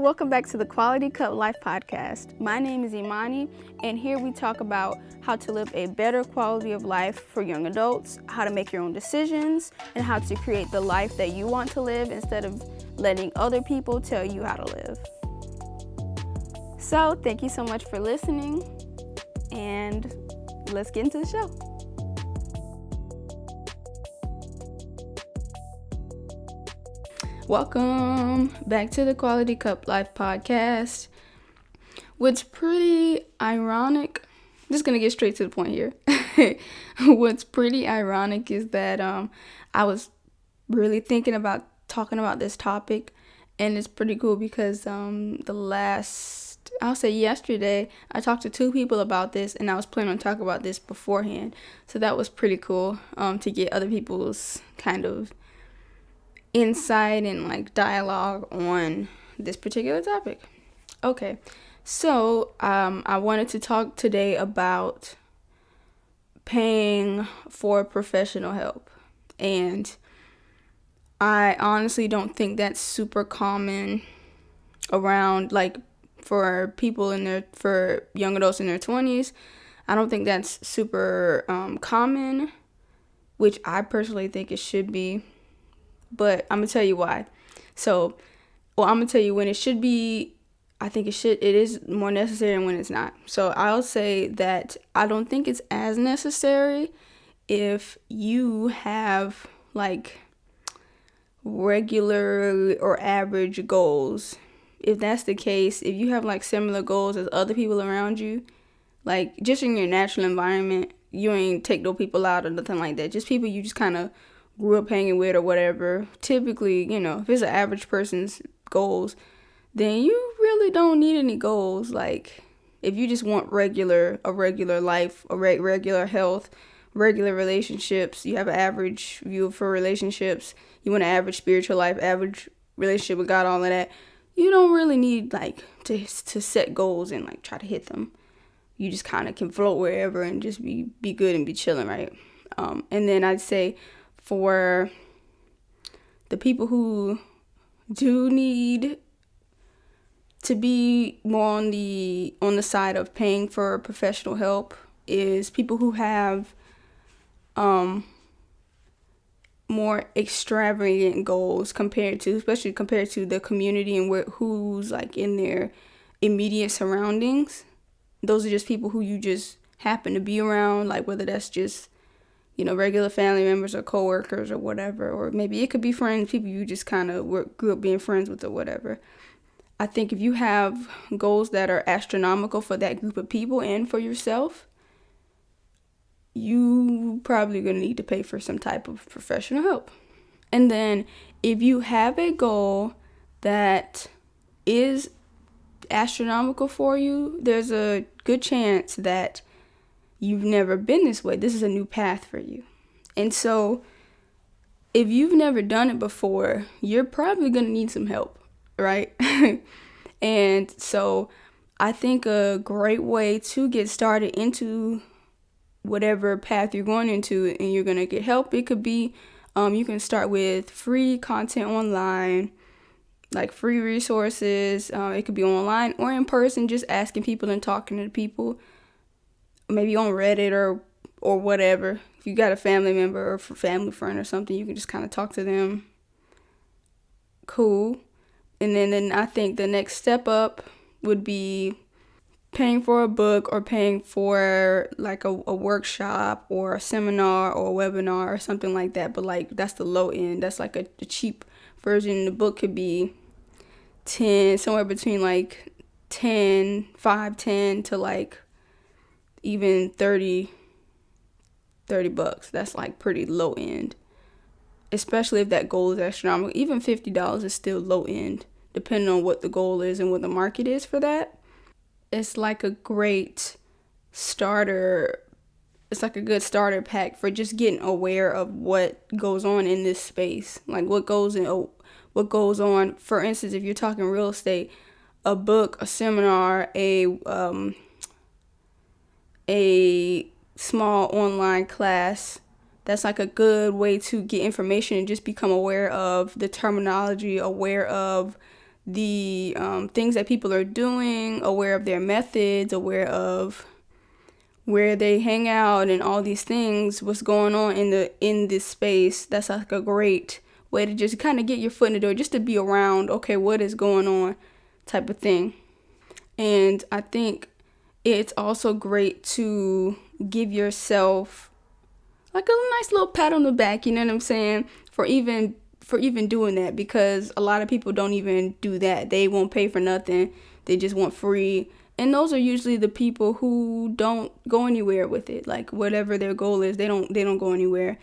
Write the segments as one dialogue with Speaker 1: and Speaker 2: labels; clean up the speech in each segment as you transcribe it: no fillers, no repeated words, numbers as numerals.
Speaker 1: welcome back to the Quality Cup Life podcast. My name is Imani, and here we talk about how to live a better quality of life for young adults, how to make your own decisions, and how to create the life that you want to live instead of letting other people tell you how to live. So, thank you so much for listening, and let's get into the show. Welcome back to the Quality Cup Life podcast. What's pretty ironic, just gonna get straight to the point here. What's pretty ironic is that I was really thinking about talking about this topic, and it's pretty cool because yesterday, I talked to two people about this, and I was planning on talking about this beforehand. So that was pretty cool to get other people's kind of insight and like dialogue on this particular topic. Okay, so I wanted to talk today about paying for professional help, and I honestly don't think that's super common around, like, for people for young adults in their 20s. I don't think that's super common, which I personally think it should be. But I'm going to tell you why. I'm going to tell you when it should be. I think it is more necessary and when it's not. So I'll say that I don't think it's as necessary if you have like regular or average goals. If that's the case, if you have like similar goals as other people around you, like just in your natural environment, you ain't take no people out or nothing like that. Just people you just kind of grew up hanging with or whatever. Typically, if it's an average person's goals, then you really don't need any goals. Like, if you just want a regular life, regular health, regular relationships, you have an average view for relationships, you want an average spiritual life, average relationship with God, all of that, you don't really need like to set goals and like try to hit them. You just kind of can float wherever and just be good and be chilling, right? And then I'd say, for the people who do need to be more on the side of paying for professional help is people who have more extravagant goals especially compared to the community and who's like in their immediate surroundings. Those are just people who you just happen to be around, like whether that's just regular family members or coworkers or whatever, or maybe it could be friends, people you just kind of grew up being friends with or whatever. I think if you have goals that are astronomical for that group of people and for yourself, you probably going to need to pay for some type of professional help. And then if you have a goal that is astronomical for you, there's a good chance that you've never been this way. This is a new path for you. And so if you've never done it before, you're probably going to need some help, right? And so I think a great way to get started into whatever path you're going into and you're going to get help, it could be you can start with free content online, like free resources. It could be online or in person, just asking people and talking to people. Maybe on Reddit or whatever. If you got a family member or family friend or something, you can just kind of talk to them. Cool. And then I think the next step up would be paying for a book or paying for like a workshop or a seminar or a webinar or something like that. But like that's the low end. That's like a cheap version. The book could be somewhere between like 10 to like even 30 bucks. That's like pretty low end, especially if that goal is astronomical. Even $50 is still low end, depending on what the goal is and what the market is for that. It's like a great starter. It's like a good starter pack for just getting aware of what goes on in this space. Like what goes on. For instance, if you're talking real estate, a book, a seminar, a small online class, that's like a good way to get information and just become aware of the terminology, aware of the things that people are doing, aware of their methods, aware of where they hang out and all these things, what's going on in this space. That's like a great way to just kind of get your foot in the door, just to be around, okay, what is going on type of thing. And I think it's also great to give yourself like a nice little pat on the back, you know what I'm saying, for even doing that, because a lot of people don't even do that. They won't pay for nothing. They just want free. And those are usually the people who don't go anywhere with it. Like whatever their goal is, they don't go anywhere.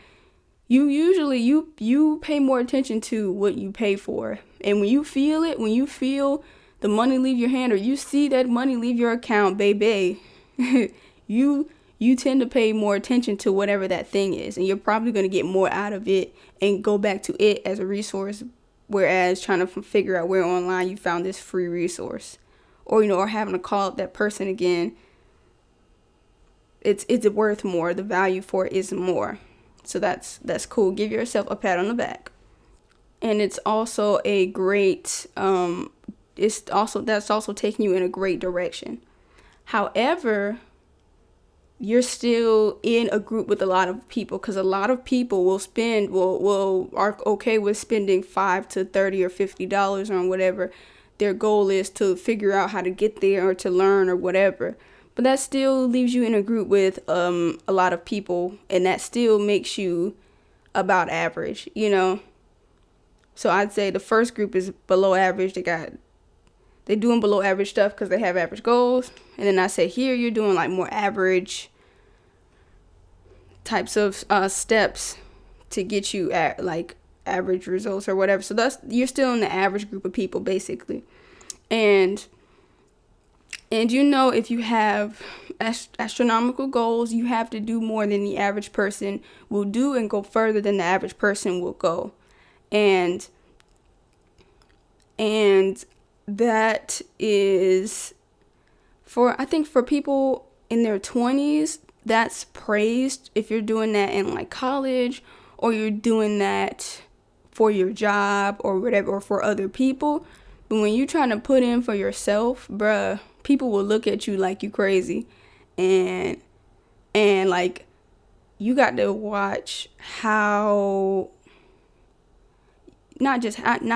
Speaker 1: You usually you pay more attention to what you pay for. And when you feel it, when you feel the money leave your hand, or you see that money leave your account, baby, you tend to pay more attention to whatever that thing is, and you're probably going to get more out of it and go back to it as a resource, whereas trying to figure out where online you found this free resource, or or having to call up that person again. It's worth more. The value for it is more. So that's cool. Give yourself a pat on the back. And it's also a great that's also taking you in a great direction. However, you're still in a group with a lot of people, because a lot of people are okay with spending $5 to $30 or $50 on whatever their goal is to figure out how to get there or to learn or whatever. But that still leaves you in a group with a lot of people, and that still makes you about average, So I'd say the first group is below average. They're doing below average stuff because they have average goals. And then I say here you're doing like more average types of steps to get you at like average results or whatever. So you're still in the average group of people basically. And if you have astronomical goals, you have to do more than the average person will do and go further than the average person will go. And that is I think for people in their 20s, that's praised if you're doing that in like college, or you're doing that for your job or whatever, or for other people. But when you're trying to put in for yourself, bruh, people will look at you like you crazy. And like, you got to watch how, not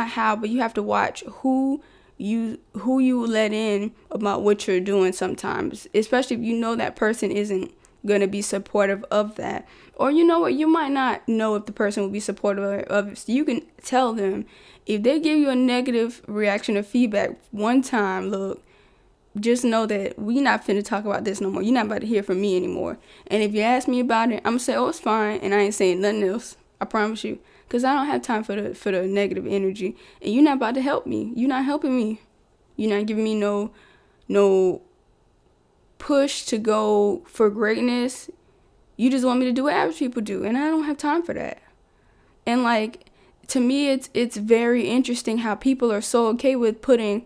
Speaker 1: how, but you have to watch who you let in about what you're doing sometimes, especially if you know that person isn't going to be supportive of that. Or you might not know if the person will be supportive of it. So you can tell them, if they give you a negative reaction or feedback one time, look, just know that we not finna talk about this no more. You're not about to hear from me anymore. And if you ask me about it, I'm gonna say, oh, it's fine, and I ain't saying nothing else. I promise you. Because I don't have time for the negative energy. And you're not about to help me. You're not helping me. You're not giving me no push to go for greatness. You just want me to do what average people do. And I don't have time for that. And like, to me, it's very interesting how people are so okay with putting,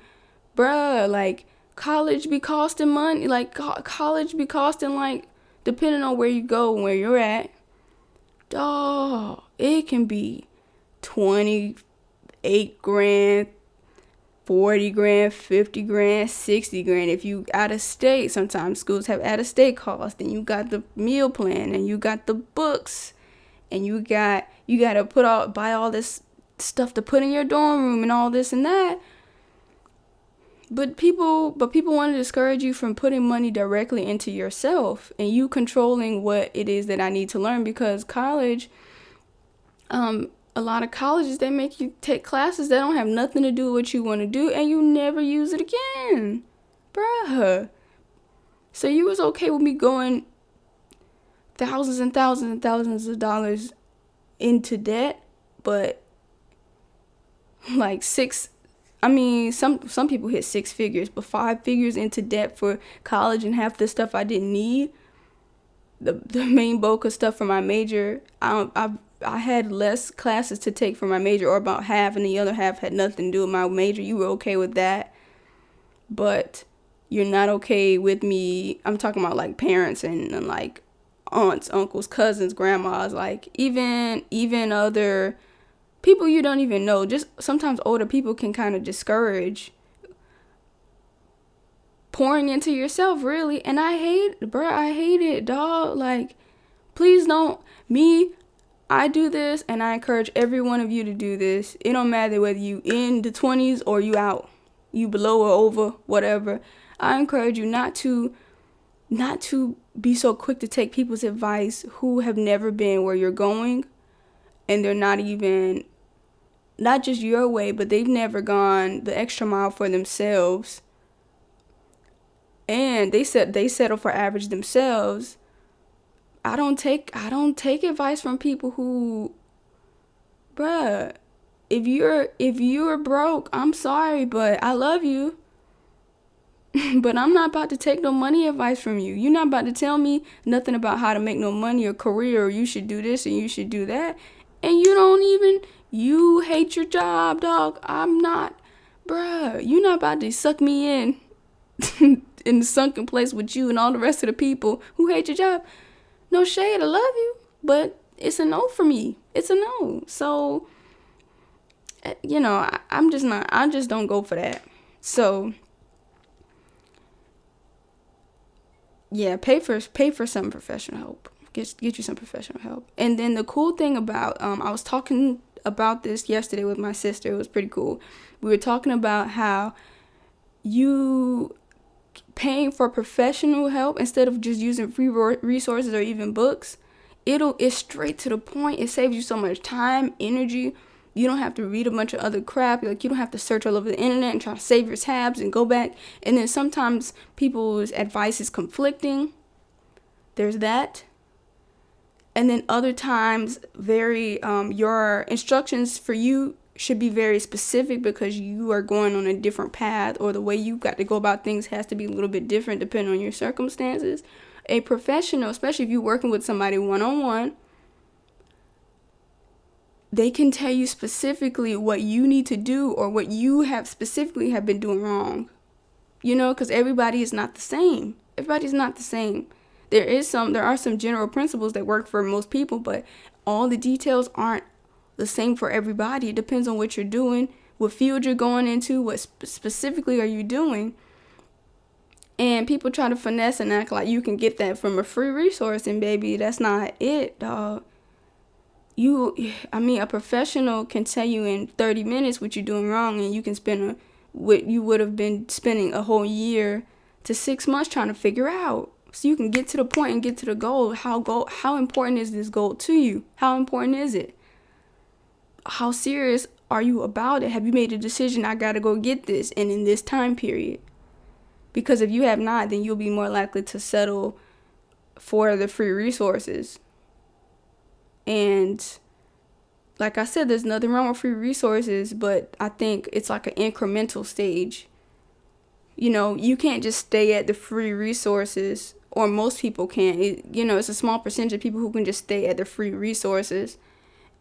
Speaker 1: like, college be costing money. Like, college be costing, like, depending on where you go and where you're at. Dawg, it can be 28 grand, 40 grand, 50 grand, 60 grand. If you out of state, sometimes schools have out of state costs. Then you got the meal plan, and you got the books, and you got to buy all this stuff to put in your dorm room and all this and that. But people want to discourage you from putting money directly into yourself and you controlling what it is that I need to learn, because college, a lot of colleges, they make you take classes that don't have nothing to do with what you want to do, and you never use it again, bruh. So you was okay with me going thousands and thousands and thousands of dollars into debt, but like some people hit 6 figures, but 5 figures into debt for college and half the stuff I didn't need. The main bulk of stuff for my major, I had less classes to take for my major, or about half, and the other half had nothing to do with my major. You were okay with that, but you're not okay with me. I'm talking about like parents and like aunts, uncles, cousins, grandmas, like even other people you don't even know. Just sometimes older people can kind of discourage pouring into yourself, really. And I hate it, dog. Like, please don't. I do this, and I encourage every one of you to do this. It don't matter whether you in the 20s or you out, you below or over, whatever. I encourage you not to be so quick to take people's advice who have never been where you're going, and they're not just your way, but they've never gone the extra mile for themselves, and they settle for average themselves. I don't take advice from people who, bruh, if you're broke, I'm sorry, but I love you. But I'm not about to take no money advice from you. You're not about to tell me nothing about how to make no money or career, or you should do this and you should do that. And you hate your job, dog. I'm not, bruh. You're not about to suck me in in the sunken place with you and all the rest of the people who hate your job. No shade, I love you, but it's a no for me. It's a no. So, I just don't go for that. So, yeah, pay for some professional help. Get you some professional help. And then the cool thing about, I was talking about this yesterday with my sister. It was pretty cool. We were talking about how you paying for professional help instead of just using free resources or even books, it's straight to the point. It saves you so much time, energy. You don't have to read a bunch of other crap. Like, you don't have to search all over the internet and try to save your tabs and go back. And then sometimes people's advice is conflicting. There's that. And then other times, your instructions for you should be very specific because you are going on a different path, or the way you got to go about things has to be a little bit different depending on your circumstances. A professional, especially if you're working with somebody one-on-one, they can tell you specifically what you need to do or what you have been doing wrong. Because everybody is not the same. Everybody's not the same. There are some general principles that work for most people, but all the details aren't the same for everybody. It depends on what you're doing, what field you're going into, what specifically are you doing. And people try to finesse and act like you can get that from a free resource, and baby, that's not it, dog. A professional can tell you in 30 minutes what you're doing wrong, and you can spend what you would have been spending a whole year to 6 months trying to figure out. So you can get to the point and get to the goal. How important is this goal to you? How important is it? How serious are you about it? Have you made a decision? I gotta go get this, and in this time period. Because if you have not, then you'll be more likely to settle for the free resources. And like I said, there's nothing wrong with free resources, but I think it's like an incremental stage. You can't just stay at the free resources, or most people can't. It's a small percentage of people who can just stay at the free resources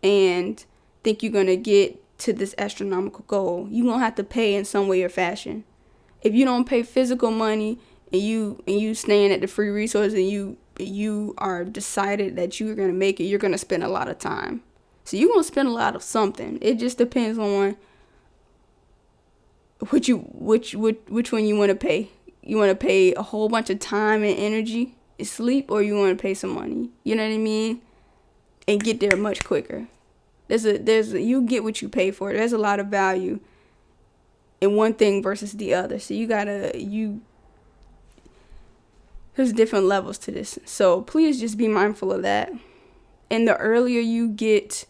Speaker 1: and think you're going to get to this astronomical goal. You're going to have to pay in some way or fashion. If you don't pay physical money and you staying at the free resources, and you are decided that you're going to make it, you're going to spend a lot of time. So you're going to spend a lot of something. It just depends on which one you want to pay. You want to pay a whole bunch of time and energy and sleep, or you want to pay some money. You know what I mean? And get there much quicker. You get what you pay for. There's a lot of value in one thing versus the other. So there's different levels to this. So please just be mindful of that. And the earlier you get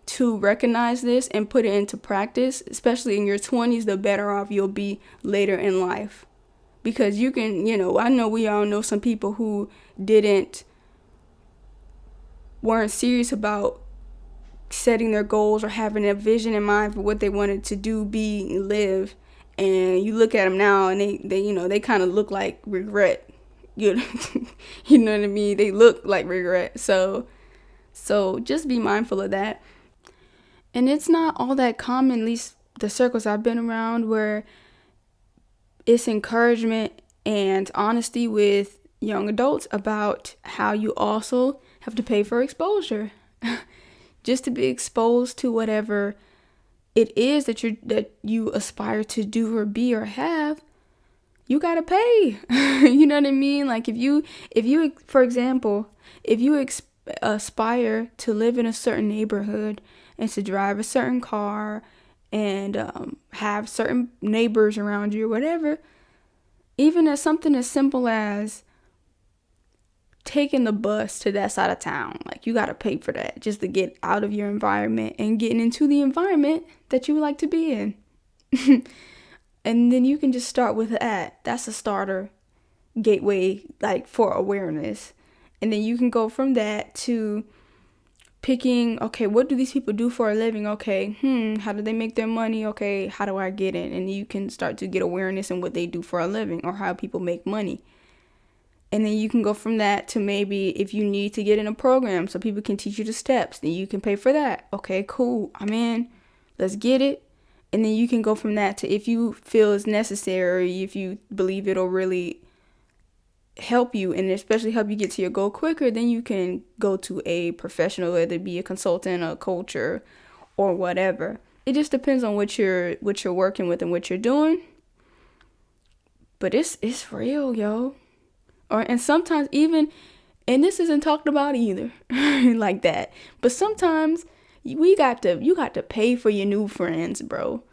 Speaker 1: to recognize this and put it into practice, especially in your 20s, the better off you'll be later in life. Because you can, I know we all know some people who weren't serious about setting their goals or having a vision in mind for what they wanted to do, be, and live. And you look at them now, and they kind of look like regret. You know what I mean? They look like regret. So just be mindful of that. And it's not all that common, at least the circles I've been around, where it's encouragement and honesty with young adults about how you also have to pay for exposure. just to be exposed to whatever it is that you aspire to do or be or have, you gotta pay. You know what I mean? Like if you for example, if you aspire to live in a certain neighborhood and to drive a certain car and have certain neighbors around you or whatever, even as something as simple as taking the bus to that side of town, like you gotta pay for that just to get out of your environment and getting into the environment that you would like to be in. And then you can just start with that. That's a starter gateway, like, for awareness. And then you can go from that to picking, okay, what do these people do for a living? Okay, how do they make their money? Okay, how do I get it? And you can start to get awareness in what they do for a living or how people make money. And then you can go from that to maybe if you need to get in a program so people can teach you the steps, then you can pay for that. Okay, cool, I'm in. Let's get it. And then you can go from that to if you feel it's necessary, if you believe it'll really help you and especially help you get to your goal quicker, then you can go to a professional, whether it be a consultant, a coach, or whatever. It just depends on what you're working with and what you're doing. But it's real, yo. And sometimes even, and this isn't talked about either, like that. But sometimes you got to pay for your new friends, bro.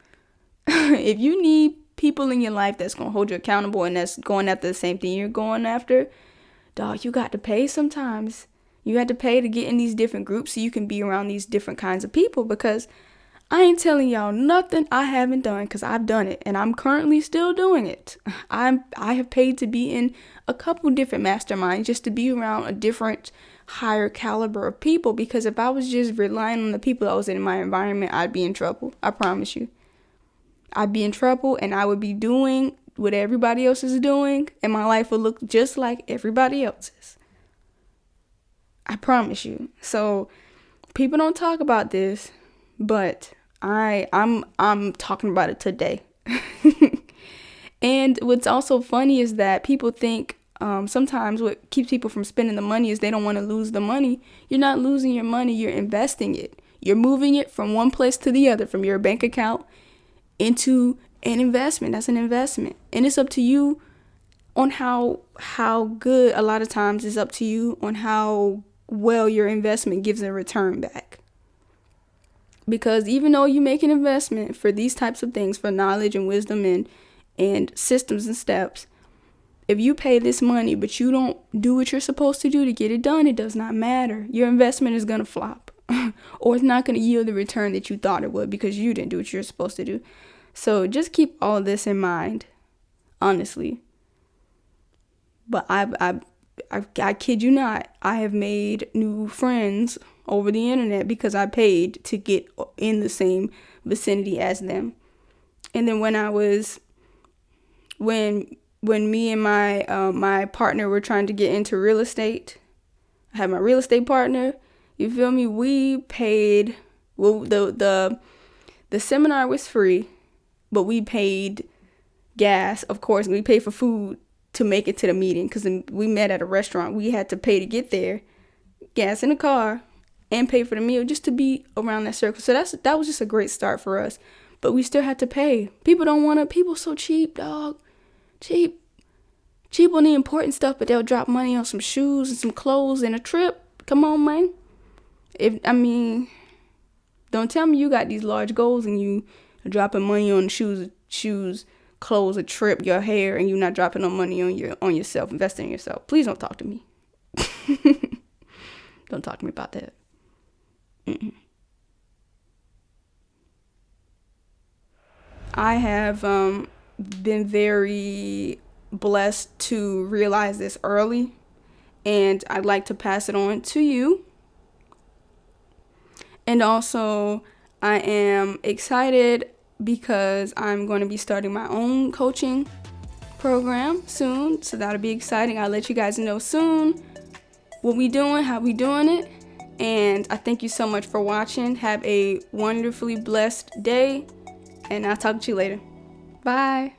Speaker 1: If you need people in your life that's gonna hold you accountable and that's going after the same thing you're going after, dog, you got to pay sometimes. You got to pay to get in these different groups so you can be around these different kinds of people, because I ain't telling y'all nothing I haven't done, because I've done it and I'm currently still doing it. I have paid to be in a couple different masterminds just to be around a different higher caliber of people, because if I was just relying on the people that was in my environment, I'd be in trouble. I promise you. I'd be in trouble and I would be doing what everybody else is doing and my life would look just like everybody else's. I promise you. So people don't talk about this, but I'm talking about it today. And what's also funny is that people think sometimes what keeps people from spending the money is they don't want to lose the money. You're not losing your money, you're investing it. You're moving it from one place to the other, from your bank account into an investment. That's an investment. And it's up to you on how good, a lot of times it's up to you on how well your investment gives a return back. Because even though you make an investment for these types of things, for knowledge and wisdom and systems and steps, if you pay this money but you don't do what you're supposed to do to get it done, it does not matter. Your investment is going to flop or it's not going to yield the return that you thought it would because you didn't do what you're supposed to do. So just keep all of this in mind, honestly. But I kid you not, I have made new friends over the internet because I paid to get in the same vicinity as them. And then when me and my partner were trying to get into real estate, I had my real estate partner. You feel me? We paid. Well, the seminar was free, but we paid gas, of course. We paid for food to make it to the meeting because we met at a restaurant. We had to pay to get there, gas in the car, and pay for the meal just to be around that circle. So that was just a great start for us. But we still had to pay. People so cheap, dog. Cheap on the important stuff, but they'll drop money on some shoes and some clothes and a trip. Come on, man. Don't tell me you got these large goals and you are dropping money on shoes, clothes, a trip, your hair, and you're not dropping no money on yourself, investing in yourself. Please don't talk to me. Don't talk to me about that. Mm-mm. I have been very blessed to realize this early, and I'd like to pass it on to you. And also, I am excited because I'm going to be starting my own coaching program soon, so that'll be exciting. I'll let you guys know soon what we doing, how we doing it. And I thank you so much for watching. Have a wonderfully blessed day, and I'll talk to you later. Bye.